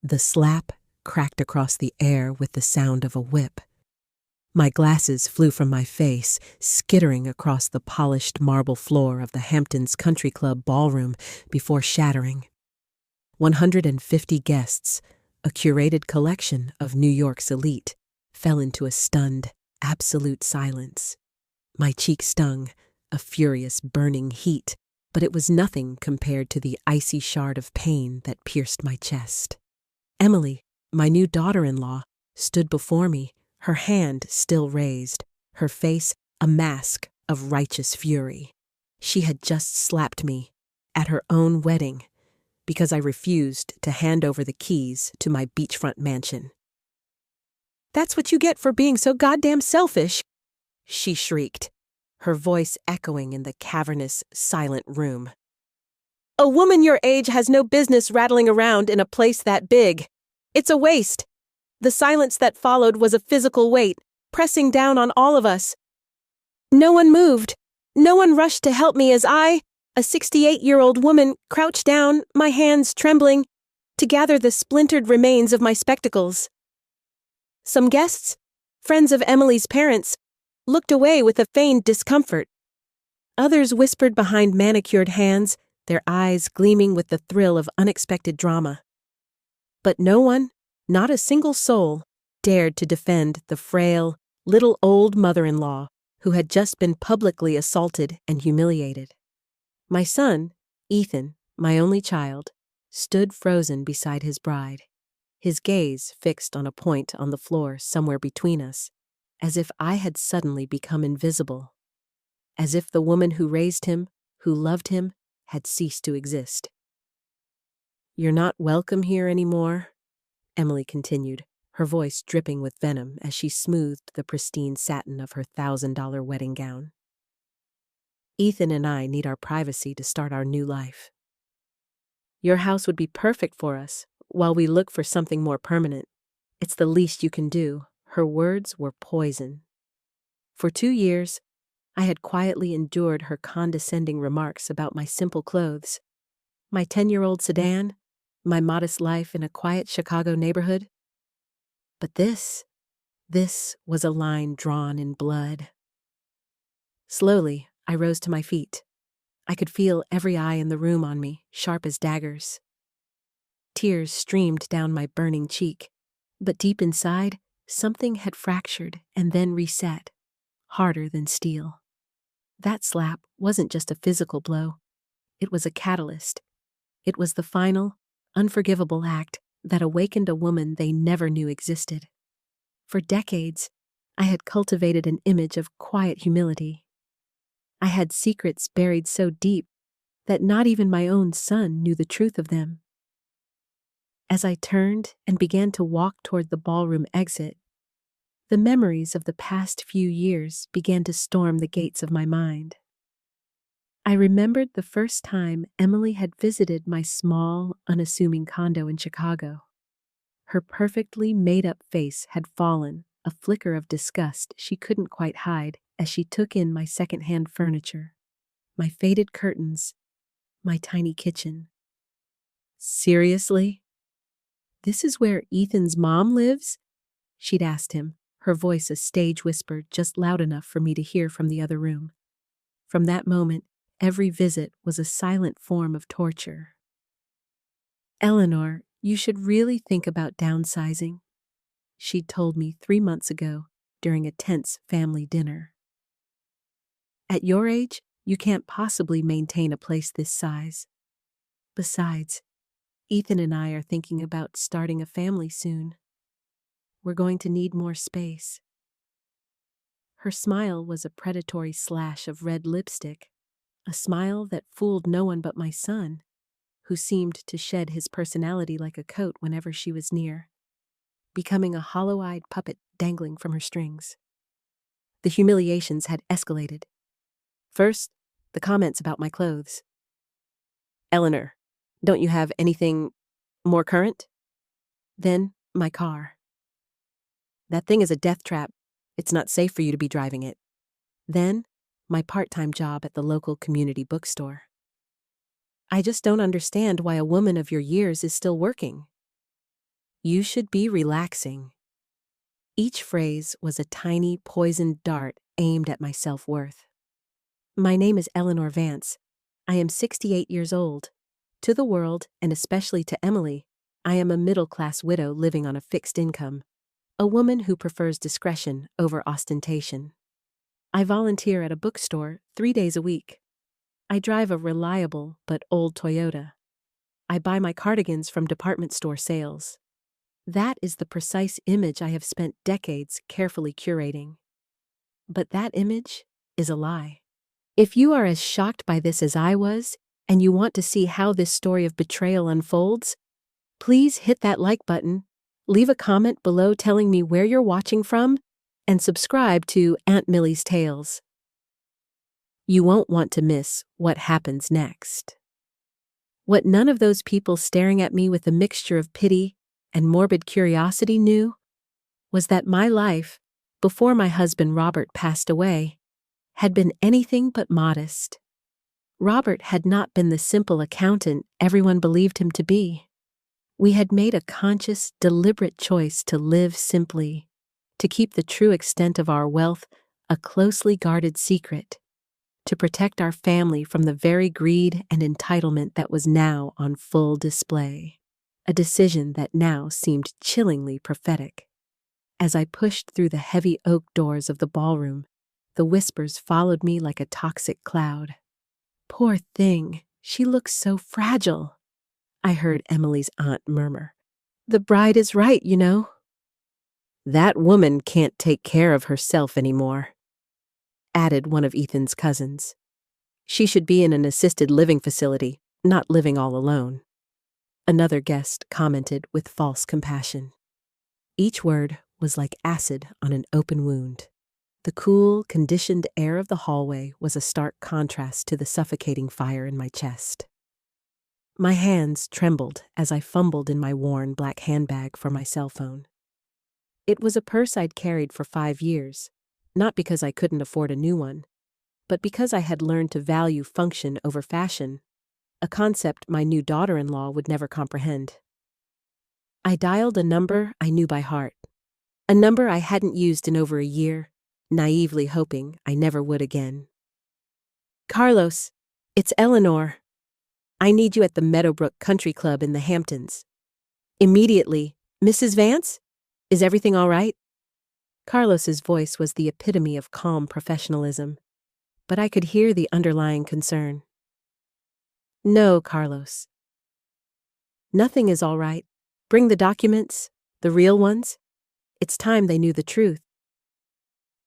The slap cracked across the air with the sound of a whip. My glasses flew from my face, skittering across the polished marble floor of the Hamptons Country Club ballroom before shattering. 150 guests, a curated collection of New York's elite, fell into a stunned, absolute silence. My cheek stung, a furious burning heat, but it was nothing compared to the icy shard of pain that pierced my chest. Emily, my new daughter-in-law, stood before me, her hand still raised, her face a mask of righteous fury. She had just slapped me, at her own wedding, because I refused to hand over the keys to my beachfront mansion. "That's what you get for being so goddamn selfish," she shrieked, her voice echoing in the cavernous, silent room. "A woman your age has no business rattling around in a place that big. It's a waste." The silence that followed was a physical weight, pressing down on all of us. No one moved. No one rushed to help me as I, a 68-year-old woman, crouched down, my hands trembling, to gather the splintered remains of my spectacles. Some guests, friends of Emily's parents, looked away with a feigned discomfort. Others whispered behind manicured hands, their eyes gleaming with the thrill of unexpected drama. But no one, not a single soul, dared to defend the frail, little old mother-in-law who had just been publicly assaulted and humiliated. My son, Ethan, my only child, stood frozen beside his bride, his gaze fixed on a point on the floor somewhere between us, as if I had suddenly become invisible, as if the woman who raised him, who loved him, had ceased to exist. "You're not welcome here anymore," Emily continued, her voice dripping with venom as she smoothed the pristine satin of her $1,000 wedding gown. "Ethan and I need our privacy to start our new life. Your house would be perfect for us while we look for something more permanent. It's the least you can do." Her words were poison. For 2 years, I had quietly endured her condescending remarks about my simple clothes, my 10-year-old sedan, my modest life in a quiet Chicago neighborhood. But this was a line drawn in blood. Slowly, I rose to my feet. I could feel every eye in the room on me, sharp as daggers. Tears streamed down my burning cheek, but deep inside, something had fractured and then reset, harder than steel. That slap wasn't just a physical blow. It was a catalyst. It was the final, unforgivable act that awakened a woman they never knew existed. For decades, I had cultivated an image of quiet humility. I had secrets buried so deep that not even my own son knew the truth of them. As I turned and began to walk toward the ballroom exit, the memories of the past few years began to storm the gates of my mind. I remembered the first time Emily had visited my small, unassuming condo in Chicago. Her perfectly made-up face had fallen, a flicker of disgust she couldn't quite hide as she took in my second-hand furniture, my faded curtains, my tiny kitchen. "Seriously? This is where Ethan's mom lives?" she'd asked him, her voice a stage whisper just loud enough for me to hear from the other room. From that moment, every visit was a silent form of torture. "Eleanor, you should really think about downsizing," she'd told me 3 months ago during a tense family dinner. "At your age, you can't possibly maintain a place this size. Besides, Ethan and I are thinking about starting a family soon. We're going to need more space." Her smile was a predatory slash of red lipstick, a smile that fooled no one but my son, who seemed to shed his personality like a coat whenever she was near, becoming a hollow-eyed puppet dangling from her strings. The humiliations had escalated. First, the comments about my clothes. "Eleanor, don't you have anything more current?" Then, my car. "That thing is a death trap. It's not safe for you to be driving it." Then, my part-time job at the local community bookstore. "I just don't understand why a woman of your years is still working." You should be relaxing. Each phrase was a tiny, poisoned dart aimed at my self-worth. My name is Eleanor Vance. I am 68 years old. To the world, and especially to Emily, I am a middle-class widow living on a fixed income, a woman who prefers discretion over ostentation. I volunteer at a bookstore 3 days a week. I drive a reliable but old Toyota. I buy my cardigans from department store sales. That is the precise image I have spent decades carefully curating. But that image is a lie. If you are as shocked by this as I was, and you want to see how this story of betrayal unfolds, please hit that like button, leave a comment below telling me where you're watching from, and subscribe to Aunt Millie's Tales. You won't want to miss what happens next. What none of those people staring at me with a mixture of pity and morbid curiosity knew was that my life, before my husband Robert passed away, had been anything but modest. Robert had not been the simple accountant everyone believed him to be. We had made a conscious, deliberate choice to live simply, to keep the true extent of our wealth a closely guarded secret, to protect our family from the very greed and entitlement that was now on full display. A decision that now seemed chillingly prophetic. As I pushed through the heavy oak doors of the ballroom, the whispers followed me like a toxic cloud. "Poor thing, she looks so fragile," I heard Emily's aunt murmur. "The bride is right, you know." "That woman can't take care of herself anymore," added one of Ethan's cousins. "She should be in an assisted living facility, not living all alone." Another guest commented with false compassion. Each word was like acid on an open wound. The cool, conditioned air of the hallway was a stark contrast to the suffocating fire in my chest. My hands trembled as I fumbled in my worn black handbag for my cell phone. It was a purse I'd carried for 5 years, not because I couldn't afford a new one, but because I had learned to value function over fashion, a concept my new daughter-in-law would never comprehend. I dialed a number I knew by heart, a number I hadn't used in over a year, naively hoping I never would again. "Carlos, it's Eleanor. I need you at the Meadowbrook Country Club in the Hamptons. Immediately. Mrs. Vance? Is everything all right?" Carlos's voice was the epitome of calm professionalism, but I could hear the underlying concern. "No, Carlos. Nothing is all right. Bring the documents, the real ones. It's time they knew the truth."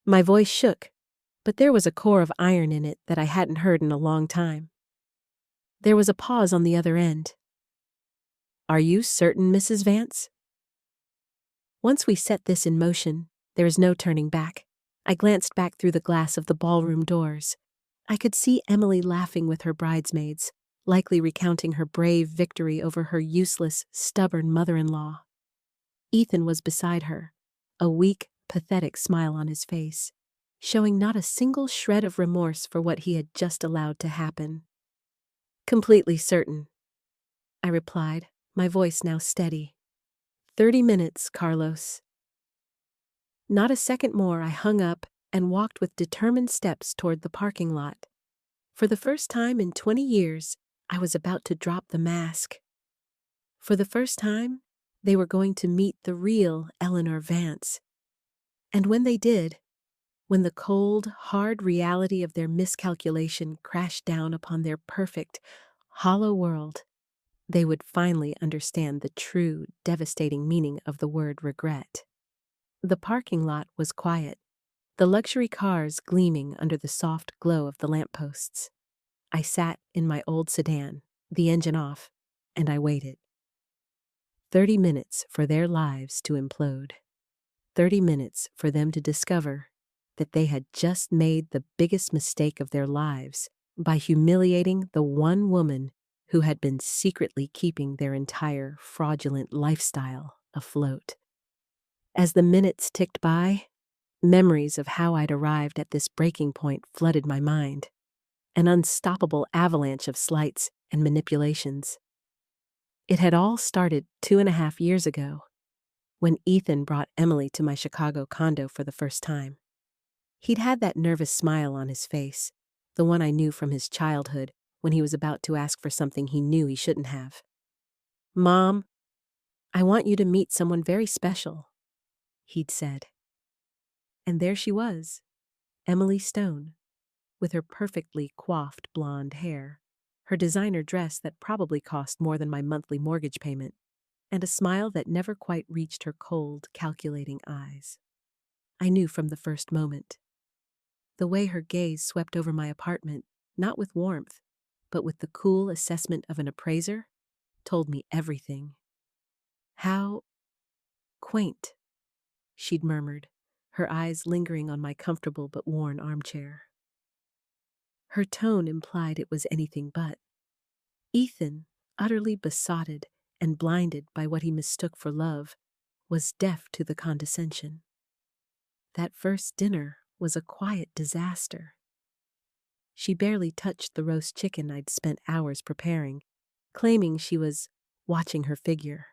My voice shook, but there was a core of iron in it that I hadn't heard in a long time. There was a pause on the other end. "Are you certain, Mrs. Vance?" Once we set this in motion, there is no turning back. I glanced back through the glass of the ballroom doors. I could see Emily laughing with her bridesmaids, likely recounting her brave victory over her useless, stubborn mother-in-law. Ethan was beside her, a weak, pathetic smile on his face, showing not a single shred of remorse for what he had just allowed to happen. "Completely certain," I replied, my voice now steady. 30 minutes, Carlos." Not a second more, I hung up and walked with determined steps toward the parking lot. For the first time in 20 years, I was about to drop the mask. For the first time, they were going to meet the real Eleanor Vance. And when they did, when the cold, hard reality of their miscalculation crashed down upon their perfect, hollow world, they would finally understand the true, devastating meaning of the word regret. The parking lot was quiet, the luxury cars gleaming under the soft glow of the lampposts. I sat in my old sedan, the engine off, and I waited. 30 minutes for their lives to implode. 30 minutes for them to discover that they had just made the biggest mistake of their lives by humiliating the one woman who had been secretly keeping their entire fraudulent lifestyle afloat. As the minutes ticked by, memories of how I'd arrived at this breaking point flooded my mind, an unstoppable avalanche of slights and manipulations. It had all started 2.5 years ago, when Ethan brought Emily to my Chicago condo for the first time. He'd had that nervous smile on his face, the one I knew from his childhood when he was about to ask for something he knew he shouldn't have. "Mom, I want you to meet someone very special," he'd said. And there she was, Emily Stone, with her perfectly coiffed blonde hair, her designer dress that probably cost more than my monthly mortgage payment, and a smile that never quite reached her cold, calculating eyes. I knew from the first moment. The way her gaze swept over my apartment, not with warmth, but with the cool assessment of an appraiser, told me everything. "How quaint," she'd murmured, her eyes lingering on my comfortable but worn armchair. Her tone implied it was anything but. Ethan, utterly besotted and blinded by what he mistook for love, was deaf to the condescension. That first dinner was a quiet disaster. She barely touched the roast chicken I'd spent hours preparing, claiming she was watching her figure.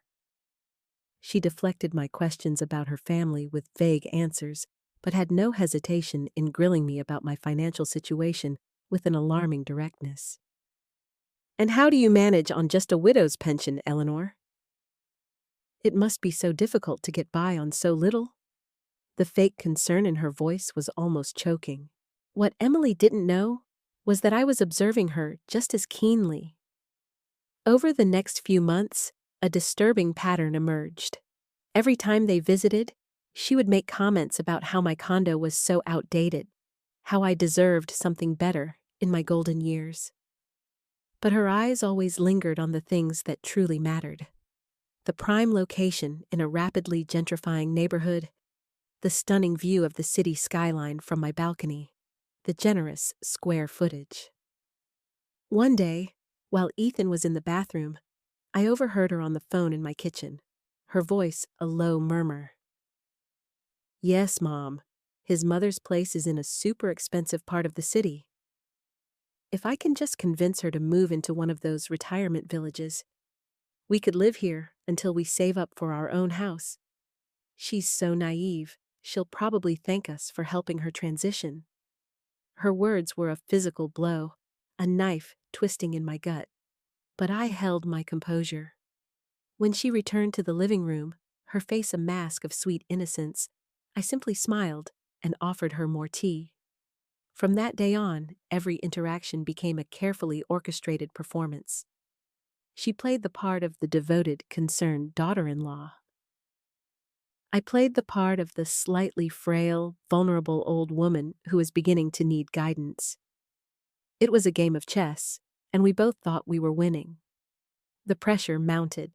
She deflected my questions about her family with vague answers, but had no hesitation in grilling me about my financial situation with an alarming directness. "And how do you manage on just a widow's pension, Eleanor?" "It must be so difficult to get by on so little." The fake concern in her voice was almost choking. What Emily didn't know was that I was observing her just as keenly. Over the next few months, a disturbing pattern emerged. Every time they visited, she would make comments about how my condo was so outdated, how I deserved something better in my golden years. But her eyes always lingered on the things that truly mattered. The prime location in a rapidly gentrifying neighborhood, the stunning view of the city skyline from my balcony, the generous square footage. One day, while Ethan was in the bathroom, I overheard her on the phone in my kitchen, her voice a low murmur. "Yes, Mom, his mother's place is in a super expensive part of the city. If I can just convince her to move into one of those retirement villages, we could live here until we save up for our own house. She's so naive, she'll probably thank us for helping her transition." Her words were a physical blow, a knife twisting in my gut. But I held my composure. When she returned to the living room, her face a mask of sweet innocence, I simply smiled and offered her more tea. From that day on, every interaction became a carefully orchestrated performance. She played the part of the devoted, concerned daughter-in-law. I played the part of the slightly frail, vulnerable old woman who was beginning to need guidance. It was a game of chess, and we both thought we were winning. The pressure mounted.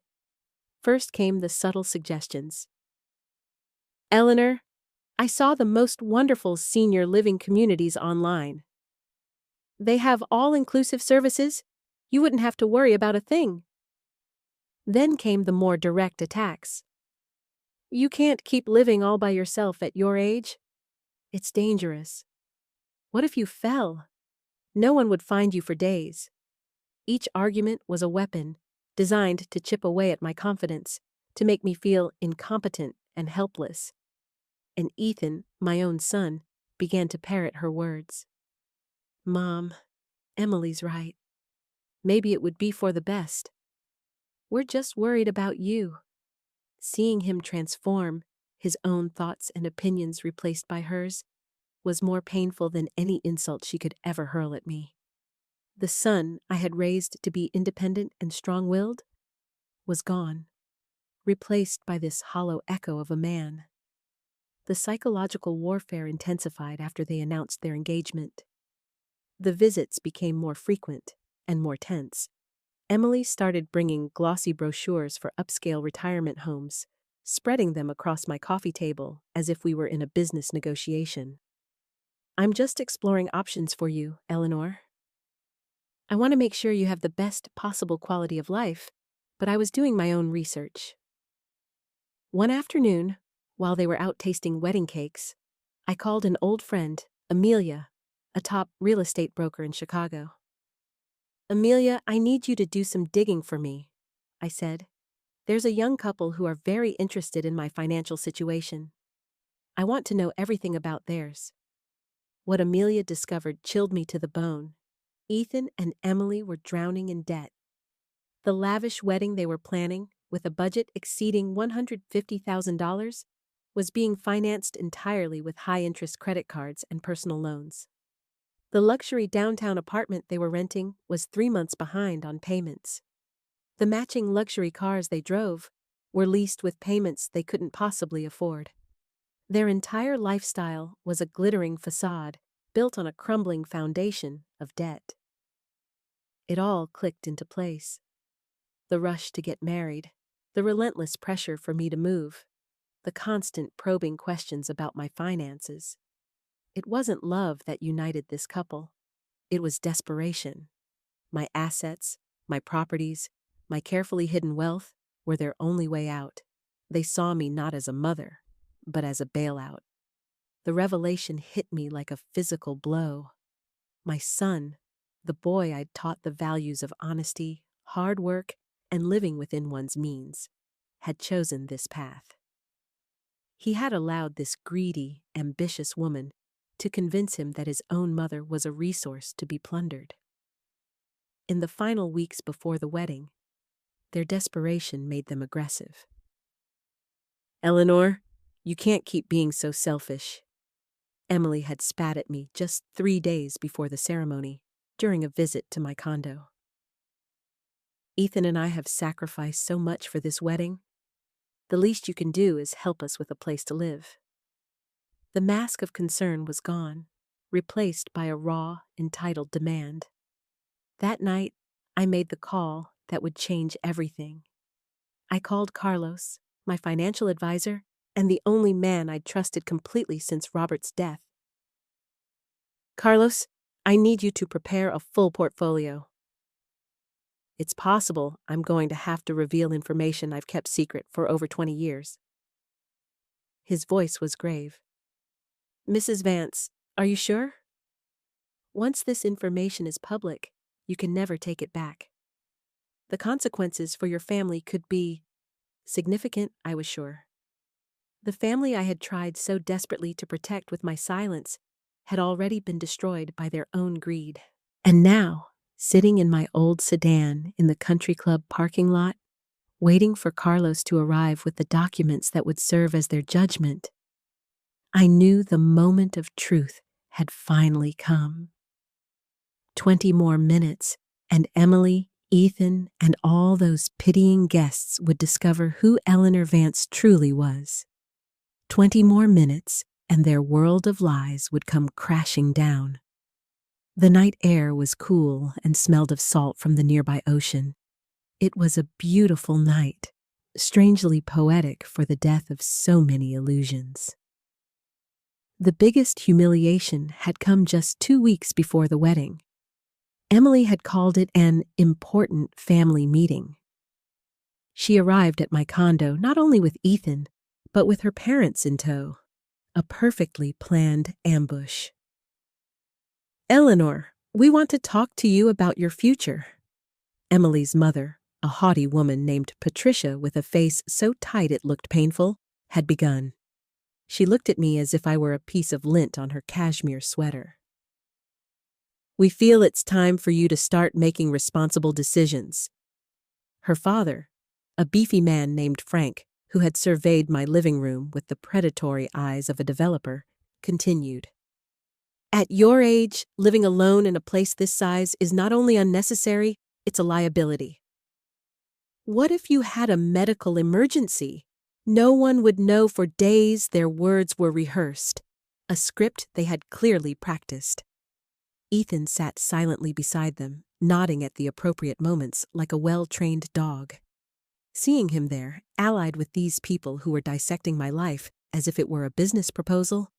First came the subtle suggestions. "Eleanor, I saw the most wonderful senior living communities online. They have all-inclusive services. You wouldn't have to worry about a thing." Then came the more direct attacks. "You can't keep living all by yourself at your age. It's dangerous. What if you fell? No one would find you for days." Each argument was a weapon, designed to chip away at my confidence, to make me feel incompetent and helpless. And Ethan, my own son, began to parrot her words. "Mom, Emily's right. Maybe it would be for the best. We're just worried about you." Seeing him transform, his own thoughts and opinions replaced by hers, was more painful than any insult she could ever hurl at me. The son I had raised to be independent and strong-willed was gone, replaced by this hollow echo of a man. The psychological warfare intensified after they announced their engagement. The visits became more frequent and more tense. Emily started bringing glossy brochures for upscale retirement homes, spreading them across my coffee table as if we were in a business negotiation. "I'm just exploring options for you, Eleanor. I want to make sure you have the best possible quality of life, but I was doing my own research." One afternoon, while they were out tasting wedding cakes, I called an old friend, Amelia, a top real estate broker in Chicago. "Amelia, I need you to do some digging for me," I said. There's a young couple who are very interested in my financial situation. I want to know everything about theirs. What Amelia discovered chilled me to the bone. Ethan and Emily were drowning in debt. The lavish wedding they were planning, with a budget exceeding $150,000, was being financed entirely with high-interest credit cards and personal loans. The luxury downtown apartment they were renting was 3 months behind on payments. The matching luxury cars they drove were leased with payments they couldn't possibly afford. Their entire lifestyle was a glittering facade built on a crumbling foundation of debt. It all clicked into place. The rush to get married, the relentless pressure for me to move, the constant probing questions about my finances. It wasn't love that united this couple. It was desperation. My assets, my properties, my carefully hidden wealth were their only way out. They saw me not as a mother, but as a bailout. The revelation hit me like a physical blow. My son, the boy I'd taught the values of honesty, hard work, and living within one's means, had chosen this path. He had allowed this greedy, ambitious woman to convince him that his own mother was a resource to be plundered. In the final weeks before the wedding, their desperation made them aggressive. "Eleanor, you can't keep being so selfish." Emily had spat at me just 3 days before the ceremony, during a visit to my condo. "Ethan and I have sacrificed so much for this wedding. The least you can do is help us with a place to live." The mask of concern was gone, replaced by a raw, entitled demand. That night, I made the call that would change everything. I called Carlos, my financial advisor, and the only man I'd trusted completely since Robert's death. "Carlos, I need you to prepare a full portfolio. It's possible I'm going to have to reveal information I've kept secret for over 20 years. His voice was grave. "Mrs. Vance, are you sure? Once this information is public, you can never take it back. The consequences for your family could be significant, I was sure." The family I had tried so desperately to protect with my silence had already been destroyed by their own greed. And now, sitting in my old sedan in the country club parking lot, waiting for Carlos to arrive with the documents that would serve as their judgment, I knew the moment of truth had finally come. 20 more minutes, and Emily, Ethan, and all those pitying guests would discover who Eleanor Vance truly was. 20 more minutes, and their world of lies would come crashing down. The night air was cool and smelled of salt from the nearby ocean. It was a beautiful night, strangely poetic for the death of so many illusions. The biggest humiliation had come just 2 weeks before the wedding. Emily had called it an important family meeting. She arrived at my condo not only with Ethan, but with her parents in tow. A perfectly planned ambush. "Eleanor, we want to talk to you about your future." Emily's mother, a haughty woman named Patricia with a face so tight it looked painful, had begun. She looked at me as if I were a piece of lint on her cashmere sweater. "We feel it's time for you to start making responsible decisions." Her father, a beefy man named Frank, who had surveyed my living room with the predatory eyes of a developer, continued. "At your age, living alone in a place this size is not only unnecessary, it's a liability. What if you had a medical emergency? No one would know for days their words were rehearsed, a script they had clearly practiced." Ethan sat silently beside them, nodding at the appropriate moments like a well-trained dog. Seeing him there, allied with these people who were dissecting my life as if it were a business proposal,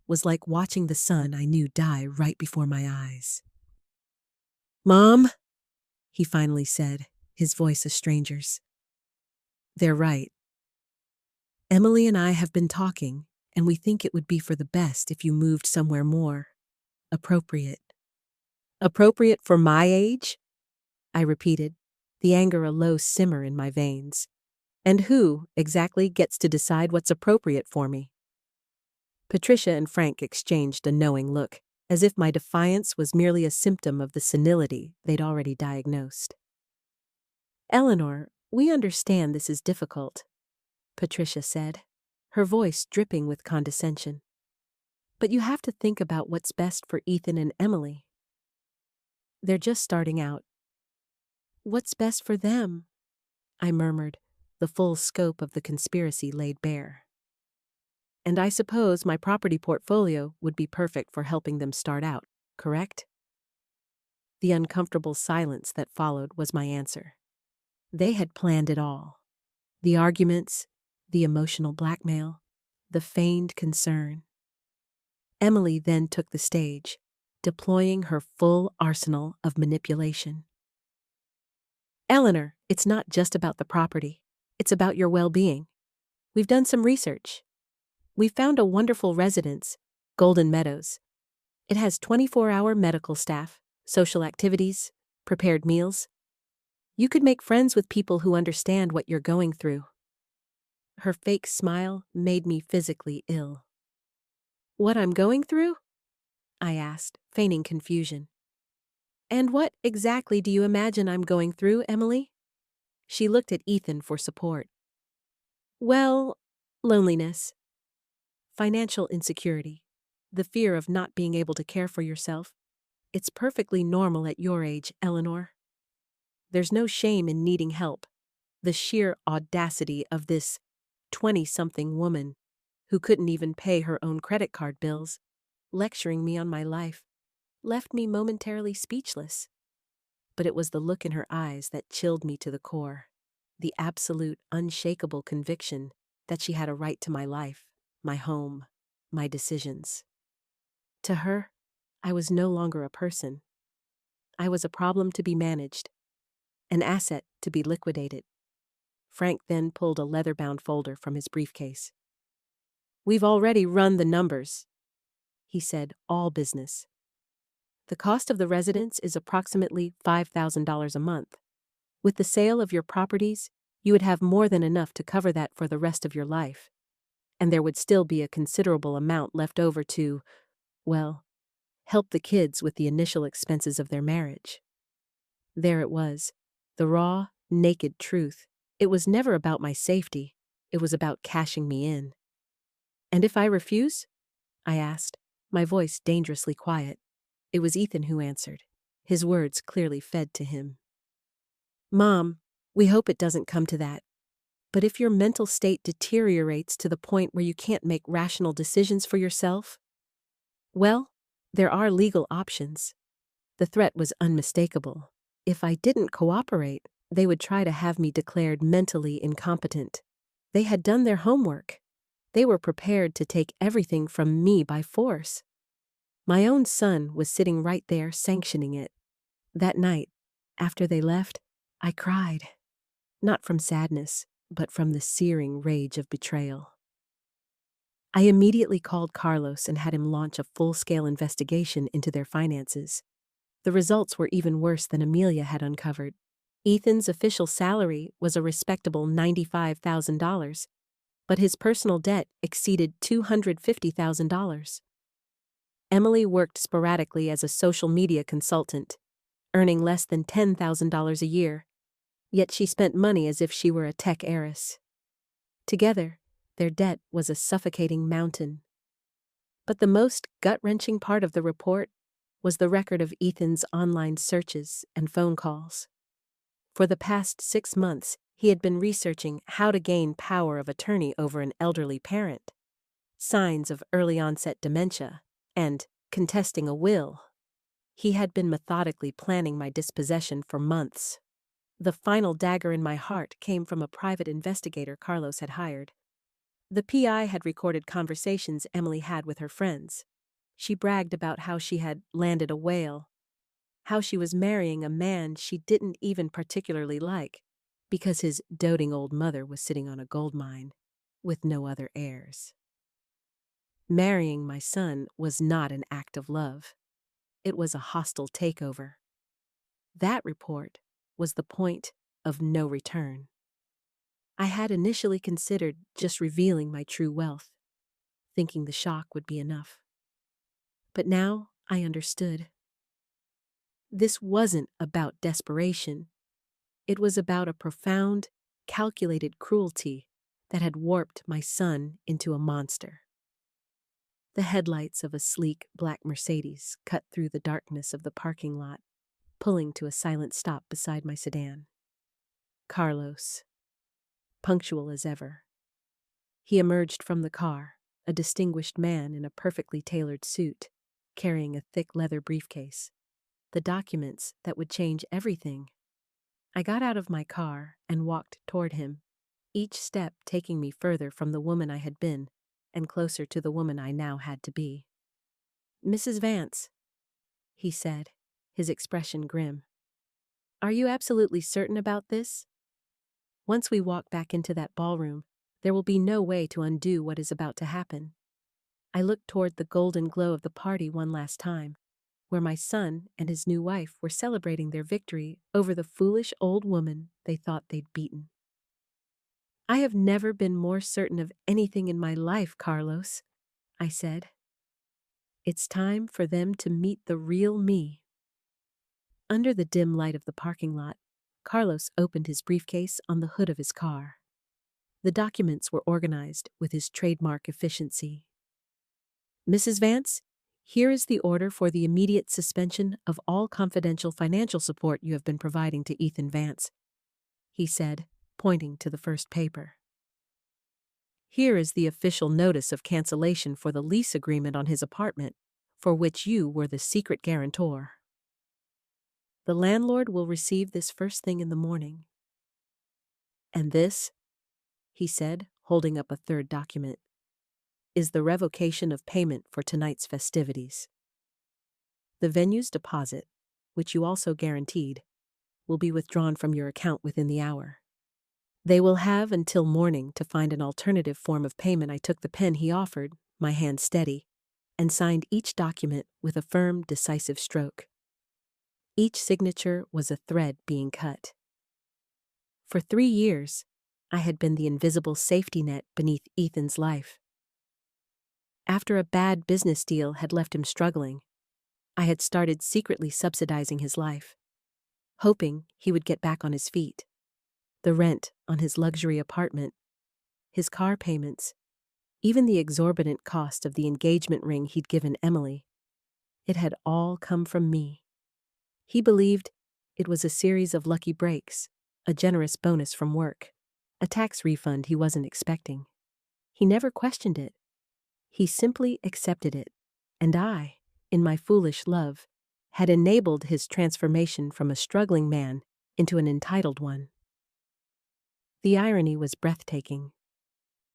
was like watching the son I knew die right before my eyes. "Mom," he finally said, his voice a stranger's. "They're right. Emily and I have been talking, and we think it would be for the best if you moved somewhere more appropriate." "Appropriate for my age?" I repeated, the anger a low simmer in my veins. And who, exactly, gets to decide what's appropriate for me? Patricia and Frank exchanged a knowing look, as if my defiance was merely a symptom of the senility they'd already diagnosed. Eleanor, we understand this is difficult, Patricia said, her voice dripping with condescension. But you have to think about what's best for Ethan and Emily. They're just starting out. What's best for them? I murmured, the full scope of the conspiracy laid bare. And I suppose my property portfolio would be perfect for helping them start out, correct? The uncomfortable silence that followed was my answer. They had planned it all. The arguments, the emotional blackmail, the feigned concern. Emily then took the stage, deploying her full arsenal of manipulation. Eleanor, it's not just about the property. It's about your well-being. We've done some research. We found a wonderful residence, Golden Meadows. It has 24-hour medical staff, social activities, prepared meals. You could make friends with people who understand what you're going through. Her fake smile made me physically ill. What I'm going through? I asked, feigning confusion. And what exactly do you imagine I'm going through, Emily? She looked at Ethan for support. Well, loneliness. Financial insecurity. The fear of not being able to care for yourself. It's perfectly normal at your age, Eleanor. There's no shame in needing help. The sheer audacity of this 20-something woman who couldn't even pay her own credit card bills, lecturing me on my life, left me momentarily speechless. But it was the look in her eyes that chilled me to the core, the absolute, unshakable conviction that she had a right to my life, my home, my decisions. To her, I was no longer a person. I was a problem to be managed, an asset to be liquidated. Frank then pulled a leather-bound folder from his briefcase. We've already run the numbers, he said, all business. The cost of the residence is approximately $5,000 a month. With the sale of your properties, you would have more than enough to cover that for the rest of your life. And there would still be a considerable amount left over to, well, help the kids with the initial expenses of their marriage. There it was, the raw, naked truth. It was never about my safety. It was about cashing me in. And if I refuse? I asked, my voice dangerously quiet. It was Ethan who answered, his words clearly fed to him. Mom, we hope it doesn't come to that. But if your mental state deteriorates to the point where you can't make rational decisions for yourself, well, there are legal options. The threat was unmistakable. If I didn't cooperate, they would try to have me declared mentally incompetent. They had done their homework. They were prepared to take everything from me by force. My own son was sitting right there sanctioning it. That night, after they left, I cried. Not from sadness, but from the searing rage of betrayal. I immediately called Carlos and had him launch a full-scale investigation into their finances. The results were even worse than Amelia had uncovered. Ethan's official salary was a respectable $95,000, but his personal debt exceeded $250,000. Emily worked sporadically as a social media consultant, earning less than $10,000 a year, yet she spent money as if she were a tech heiress. Together, their debt was a suffocating mountain. But the most gut-wrenching part of the report was the record of Ethan's online searches and phone calls. For the past 6 months, he had been researching how to gain power of attorney over an elderly parent, signs of early-onset dementia, and contesting a will. He had been methodically planning my dispossession for months. The final dagger in my heart came from a private investigator Carlos had hired. The PI had recorded conversations Emily had with her friends. She bragged about how she had landed a whale, how she was marrying a man she didn't even particularly like, because his doting old mother was sitting on a gold mine, with no other heirs. Marrying my son was not an act of love. It was a hostile takeover. That report was the point of no return. I had initially considered just revealing my true wealth, thinking the shock would be enough. But now I understood. This wasn't about desperation. It was about a profound, calculated cruelty that had warped my son into a monster. The headlights of a sleek black Mercedes cut through the darkness of the parking lot, pulling to a silent stop beside my sedan. Carlos, punctual as ever. He emerged from the car, a distinguished man in a perfectly tailored suit, carrying a thick leather briefcase. The documents that would change everything. I got out of my car and walked toward him, each step taking me further from the woman I had been and closer to the woman I now had to be. "Mrs. Vance," he said, his expression grim. "Are you absolutely certain about this? Once we walk back into that ballroom, there will be no way to undo what is about to happen." I looked toward the golden glow of the party one last time, where my son and his new wife were celebrating their victory over the foolish old woman they thought they'd beaten. "I have never been more certain of anything in my life, Carlos," I said. "It's time for them to meet the real me." Under the dim light of the parking lot, Carlos opened his briefcase on the hood of his car. The documents were organized with his trademark efficiency. "Mrs. Vance, here is the order for the immediate suspension of all confidential financial support you have been providing to Ethan Vance," he said, pointing to the first paper. "Here is the official notice of cancellation for the lease agreement on his apartment, for which you were the secret guarantor. The landlord will receive this first thing in the morning. And this," he said, holding up a third document, "is the revocation of payment for tonight's festivities. The venue's deposit, which you also guaranteed, will be withdrawn from your account within the hour. They will have until morning to find an alternative form of payment." I took the pen he offered, my hand steady, and signed each document with a firm, decisive stroke. Each signature was a thread being cut. For 3 years, I had been the invisible safety net beneath Ethan's life. After a bad business deal had left him struggling, I had started secretly subsidizing his life, hoping he would get back on his feet. The rent on his luxury apartment, his car payments, even the exorbitant cost of the engagement ring he'd given Emily. It had all come from me. He believed it was a series of lucky breaks, a generous bonus from work, a tax refund he wasn't expecting. He never questioned it. He simply accepted it, and I, in my foolish love, had enabled his transformation from a struggling man into an entitled one. The irony was breathtaking.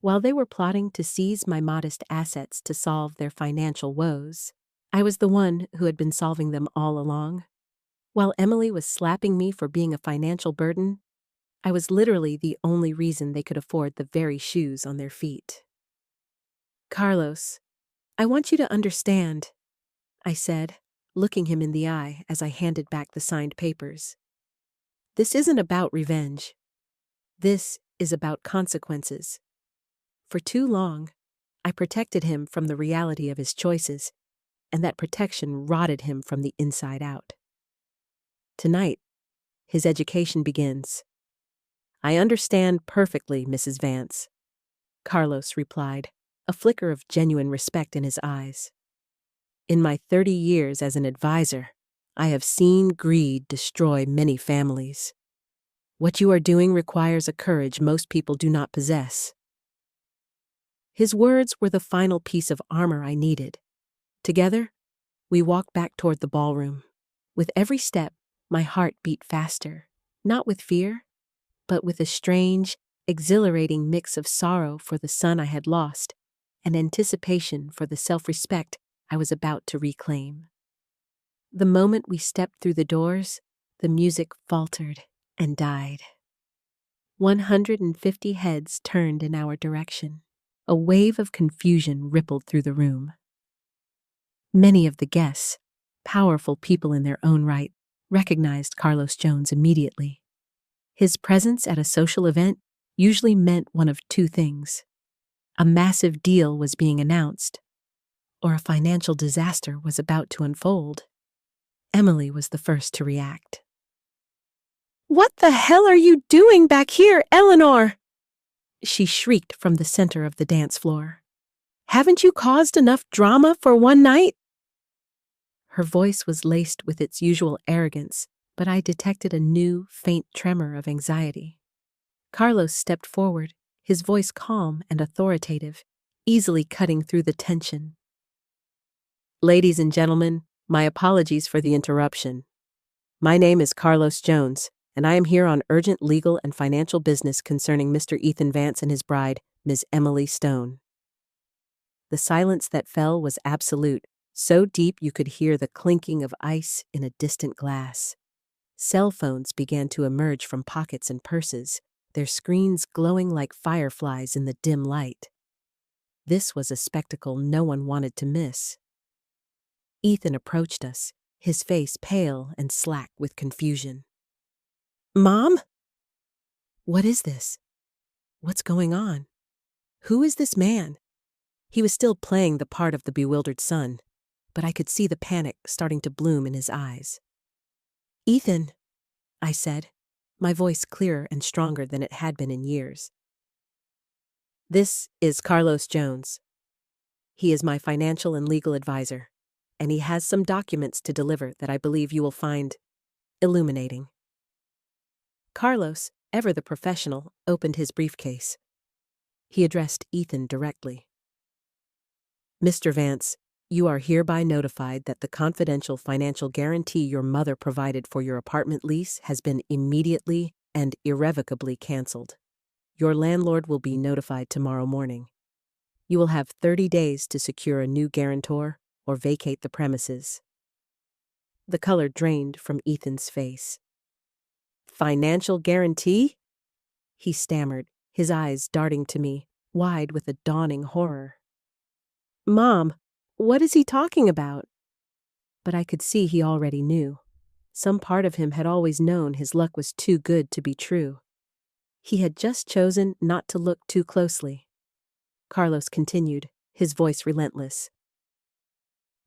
While they were plotting to seize my modest assets to solve their financial woes, I was the one who had been solving them all along. While Emily was slapping me for being a financial burden, I was literally the only reason they could afford the very shoes on their feet. "Carlos, I want you to understand," I said, looking him in the eye as I handed back the signed papers. "This isn't about revenge. This is about consequences. For too long, I protected him from the reality of his choices, and that protection rotted him from the inside out. Tonight, his education begins." "I understand perfectly, Mrs. Vance," Carlos replied, a flicker of genuine respect in his eyes. "In my 30 years as an advisor, I have seen greed destroy many families. What you are doing requires a courage most people do not possess." His words were the final piece of armor I needed. Together, we walked back toward the ballroom. With every step, my heart beat faster, not with fear, but with a strange, exhilarating mix of sorrow for the son I had lost and anticipation for the self-respect I was about to reclaim. The moment we stepped through the doors, the music faltered and died. 150 heads turned in our direction. A wave of confusion rippled through the room. Many of the guests, powerful people in their own right, recognized Carlos Jones immediately. His presence at a social event usually meant one of two things. A massive deal was being announced, or a financial disaster was about to unfold. Emily was the first to react. "What the hell are you doing back here, Eleanor?" she shrieked from the center of the dance floor. "Haven't you caused enough drama for one night?" Her voice was laced with its usual arrogance, but I detected a new, faint tremor of anxiety. Carlos stepped forward, his voice calm and authoritative, easily cutting through the tension. "Ladies and gentlemen, my apologies for the interruption. My name is Carlos Jones, and I am here on urgent legal and financial business concerning Mr. Ethan Vance and his bride, Ms. Emily Stone." The silence that fell was absolute, so deep you could hear the clinking of ice in a distant glass. Cell phones began to emerge from pockets and purses, their screens glowing like fireflies in the dim light. This was a spectacle no one wanted to miss. Ethan approached us, his face pale and slack with confusion. "Mom? What is this? What's going on? Who is this man?" He was still playing the part of the bewildered son, but I could see the panic starting to bloom in his eyes. "Ethan," I said, my voice clearer and stronger than it had been in years. "This is Carlos Jones. He is my financial and legal advisor, and he has some documents to deliver that I believe you will find illuminating." Carlos, ever the professional, opened his briefcase. He addressed Ethan directly. "Mr. Vance, you are hereby notified that the confidential financial guarantee your mother provided for your apartment lease has been immediately and irrevocably canceled. Your landlord will be notified tomorrow morning. You will have 30 days to secure a new guarantor or vacate the premises." The color drained from Ethan's face. "Financial guarantee?" he stammered, his eyes darting to me, wide with a dawning horror. "Mom, what is he talking about?" But I could see he already knew. Some part of him had always known his luck was too good to be true. He had just chosen not to look too closely. Carlos continued, his voice relentless.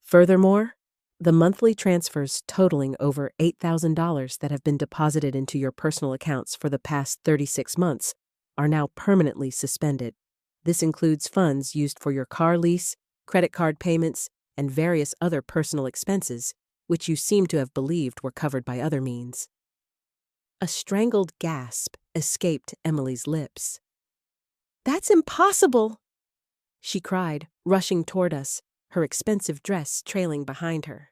"Furthermore, the monthly transfers totaling over $8,000 that have been deposited into your personal accounts for the past 36 months are now permanently suspended. This includes funds used for your car lease, credit card payments, and various other personal expenses, which you seem to have believed were covered by other means." A strangled gasp escaped Emily's lips. "That's impossible!" she cried, rushing toward us, her expensive dress trailing behind her.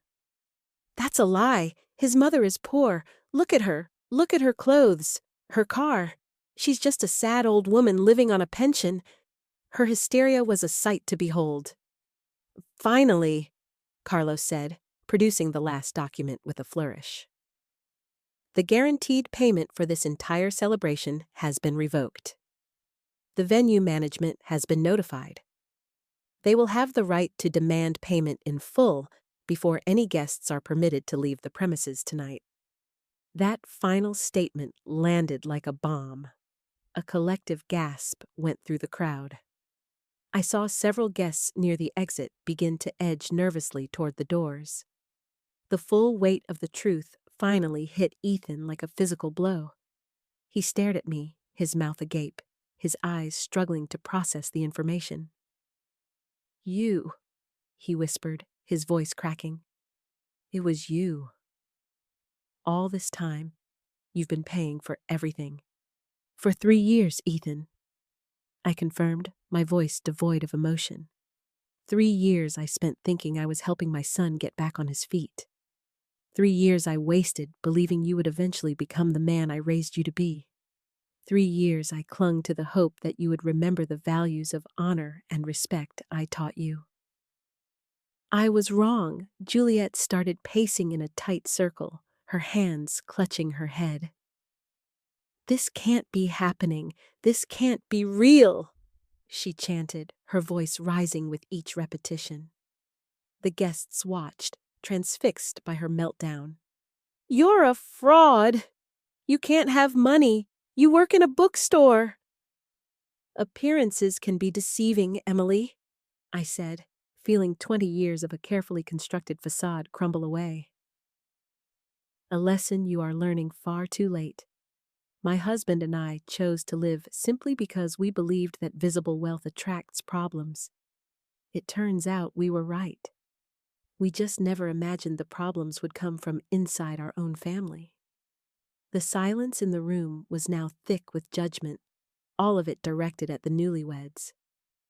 "That's a lie. His mother is poor. Look at her. Look at her clothes. Her car. She's just a sad old woman living on a pension." Her hysteria was a sight to behold. "Finally," Carlos said, producing the last document with a flourish. "The guaranteed payment for this entire celebration has been revoked. The venue management has been notified. They will have the right to demand payment in full before any guests are permitted to leave the premises tonight." That final statement landed like a bomb. A collective gasp went through the crowd. I saw several guests near the exit begin to edge nervously toward the doors. The full weight of the truth finally hit Ethan like a physical blow. He stared at me, his mouth agape, his eyes struggling to process the information. "You," he whispered, his voice cracking. "It was you. All this time, you've been paying for everything. For 3 years, Ethan." I confirmed, my voice devoid of emotion. 3 years I spent thinking I was helping my son get back on his feet. 3 years I wasted believing you would eventually become the man I raised you to be. 3 years I clung to the hope that you would remember the values of honor and respect I taught you. I was wrong. Juliet started pacing in a tight circle, her hands clutching her head. "This can't be happening. This can't be real," she chanted, her voice rising with each repetition. The guests watched, transfixed by her meltdown. "You're a fraud. You can't have money. You work in a bookstore." Appearances can be deceiving, Emily, I said, feeling 20 years of a carefully constructed facade crumble away. A lesson you are learning far too late. My husband and I chose to live simply because we believed that visible wealth attracts problems. It turns out we were right. We just never imagined the problems would come from inside our own family. The silence in the room was now thick with judgment, all of it directed at the newlyweds.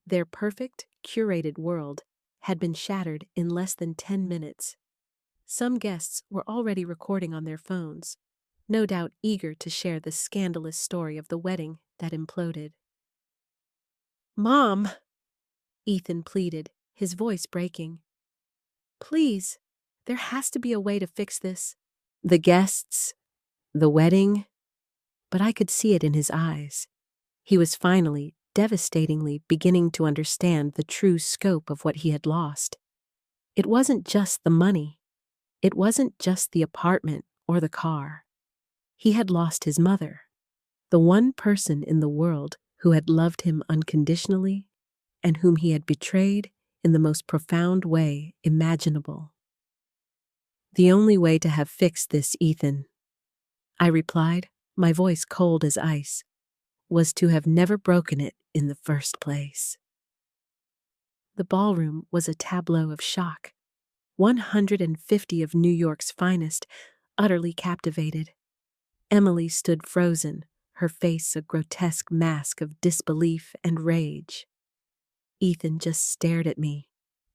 Their perfect, curated world had been shattered in less than 10 minutes. Some guests were already recording on their phones, no doubt eager to share the scandalous story of the wedding that imploded. "Mom," Ethan pleaded, his voice breaking. "Please, there has to be a way to fix this." The guests, the wedding, but I could see it in his eyes. He was finally, devastatingly beginning to understand the true scope of what he had lost. It wasn't just the money. It wasn't just the apartment or the car. He had lost his mother, the one person in the world who had loved him unconditionally and whom he had betrayed in the most profound way imaginable. "The only way to have fixed this, Ethan," I replied, my voice cold as ice, "was to have never broken it in the first place." The ballroom was a tableau of shock. 150 of New York's finest, utterly captivated. Emily stood frozen, her face a grotesque mask of disbelief and rage. Ethan just stared at me,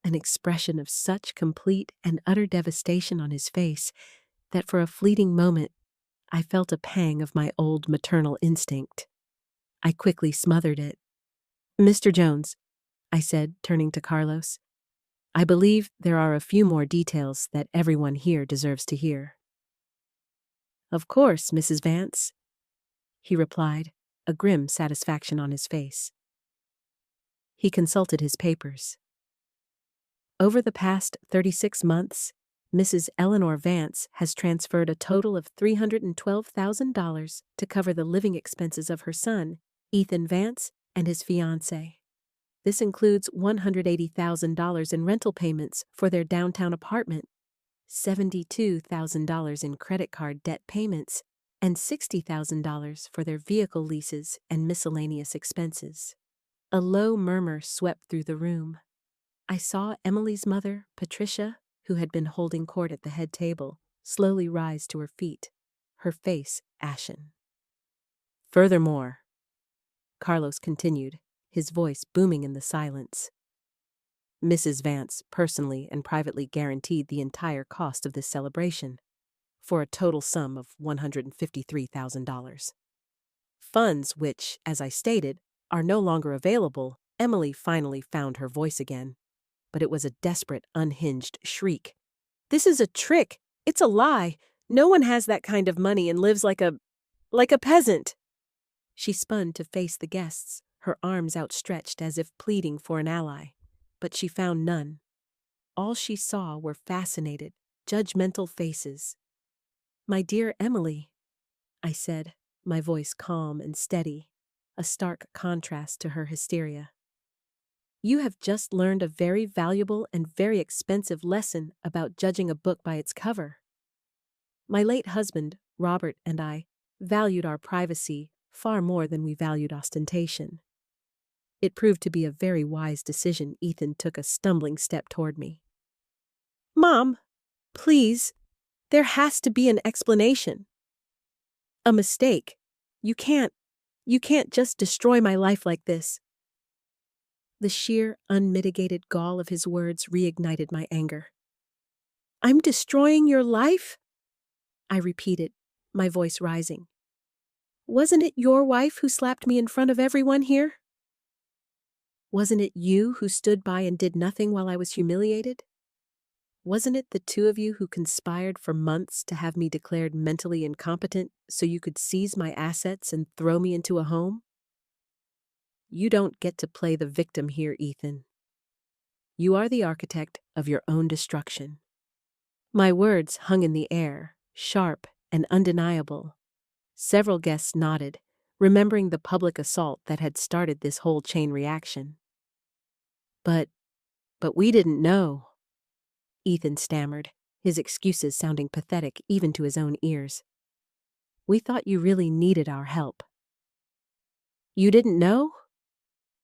an expression of such complete and utter devastation on his face that for a fleeting moment I felt a pang of my old maternal instinct. I quickly smothered it. "Mr. Jones," I said, turning to Carlos, "I believe there are a few more details that everyone here deserves to hear." "Of course, Mrs. Vance," he replied, a grim satisfaction on his face. He consulted his papers. Over the past 36 months, Mrs. Eleanor Vance has transferred a total of $312,000 to cover the living expenses of her son, Ethan Vance, and his fiancée. This includes $180,000 in rental payments for their downtown apartment, $72,000 in credit card debt payments, and $60,000 for their vehicle leases and miscellaneous expenses. A low murmur swept through the room. I saw Emily's mother, Patricia, who had been holding court at the head table, slowly rise to her feet, her face ashen. "Furthermore," Carlos continued, his voice booming in the silence, "Mrs. Vance personally and privately guaranteed the entire cost of this celebration, for a total sum of $153,000. Funds which, as I stated, are no longer available." Emily finally found her voice again, but it was a desperate, unhinged shriek. "This is a trick! It's a lie! No one has that kind of money and lives like a peasant!" She spun to face the guests, her arms outstretched as if pleading for an ally, but she found none. All she saw were fascinated, judgmental faces. "My dear Emily," I said, my voice calm and steady, a stark contrast to her hysteria. "You have just learned a very valuable and very expensive lesson about judging a book by its cover. My late husband, Robert, and I valued our privacy far more than we valued ostentation. It proved to be a very wise decision." Ethan took a stumbling step toward me. "Mom, please, there has to be an explanation. A mistake. You can't just destroy my life like this." The sheer, unmitigated gall of his words reignited my anger. "I'm destroying your life?" I repeated, my voice rising. "Wasn't it your wife who slapped me in front of everyone here? Wasn't it you who stood by and did nothing while I was humiliated? Wasn't it the two of you who conspired for months to have me declared mentally incompetent so you could seize my assets and throw me into a home? You don't get to play the victim here, Ethan. You are the architect of your own destruction." My words hung in the air, sharp and undeniable. Several guests nodded, remembering the public assault that had started this whole chain reaction. But we didn't know," Ethan stammered, his excuses sounding pathetic even to his own ears. "We thought you really needed our help." "You didn't know?"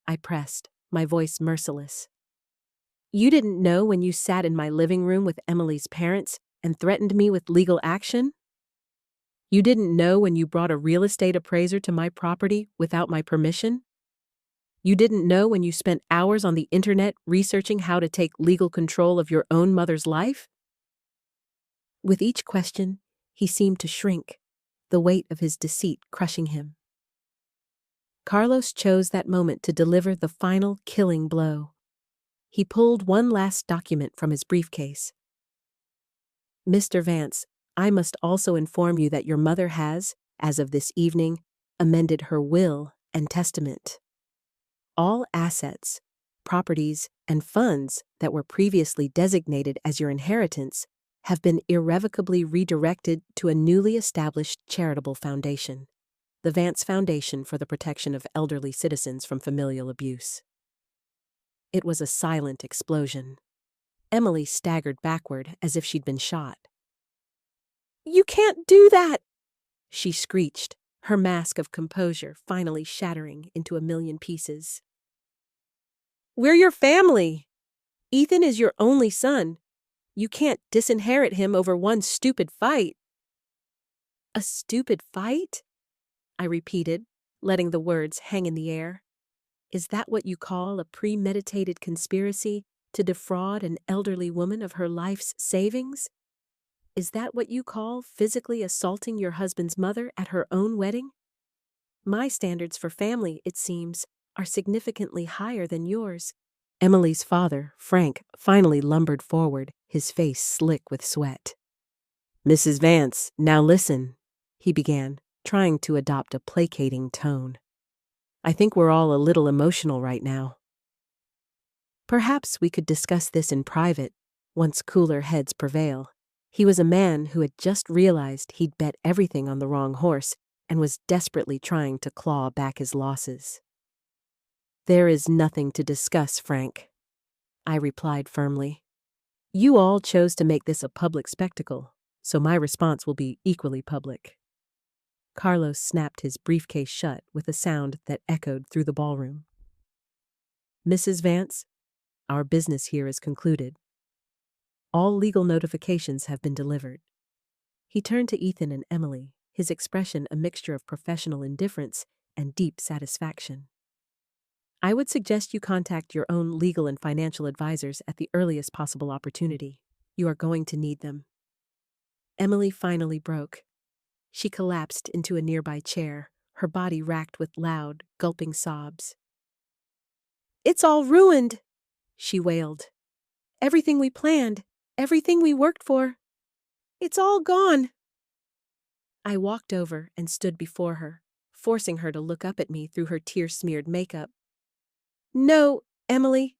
I pressed, my voice merciless. "You didn't know when you sat in my living room with Emily's parents and threatened me with legal action? You didn't know when you brought a real estate appraiser to my property without my permission? You didn't know when you spent hours on the internet researching how to take legal control of your own mother's life?" With each question, he seemed to shrink, the weight of his deceit crushing him. Carlos chose that moment to deliver the final killing blow. He pulled one last document from his briefcase. "Mr. Vance, I must also inform you that your mother has, as of this evening, amended her will and testament. All assets, properties, and funds that were previously designated as your inheritance have been irrevocably redirected to a newly established charitable foundation, the Vance Foundation for the Protection of Elderly Citizens from Familial Abuse." It was a silent explosion. Emily staggered backward as if she'd been shot. "You can't do that!" she screeched, her mask of composure finally shattering into a million pieces. "We're your family. Ethan is your only son. You can't disinherit him over one stupid fight." "A stupid fight?" I repeated, letting the words hang in the air. "Is that what you call a premeditated conspiracy to defraud an elderly woman of her life's savings? Is that what you call physically assaulting your husband's mother at her own wedding? My standards for family, it seems, are significantly higher than yours." Emily's father, Frank, finally lumbered forward, his face slick with sweat. "Mrs. Vance, now listen," he began, trying to adopt a placating tone. "I think we're all a little emotional right now. Perhaps we could discuss this in private, once cooler heads prevail." He was a man who had just realized he'd bet everything on the wrong horse and was desperately trying to claw back his losses. "There is nothing to discuss, Frank," I replied firmly. "You all chose to make this a public spectacle, so my response will be equally public." Carlos snapped his briefcase shut with a sound that echoed through the ballroom. "Mrs. Vance, our business here is concluded. All legal notifications have been delivered." He turned to Ethan and Emily, his expression a mixture of professional indifference and deep satisfaction. "I would suggest you contact your own legal and financial advisors at the earliest possible opportunity. You are going to need them." Emily finally broke. She collapsed into a nearby chair, her body racked with loud, gulping sobs. "It's all ruined," she wailed. "Everything we planned, everything we worked for. It's all gone." I walked over and stood before her, forcing her to look up at me through her tear-smeared makeup. "No, Emily.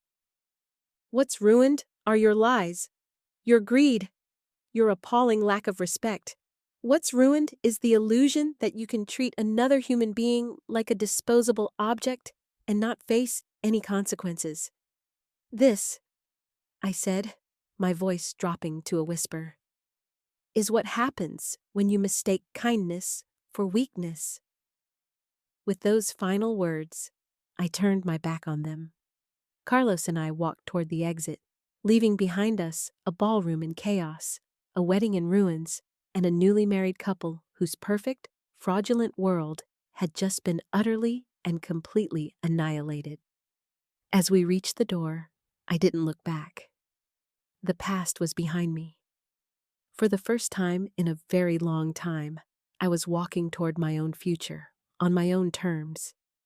What's ruined are your lies, your greed, your appalling lack of respect. What's ruined is the illusion that you can treat another human being like a disposable object and not face any consequences. This," I said, my voice dropping to a whisper, "is what happens when you mistake kindness for weakness." With those final words, I turned my back on them. Carlos and I walked toward the exit, leaving behind us a ballroom in chaos, a wedding in ruins, and a newly married couple whose perfect, fraudulent world had just been utterly and completely annihilated. As we reached the door, I didn't look back. The past was behind me. For the first time in a very long time, I was walking toward my own future, on my own terms.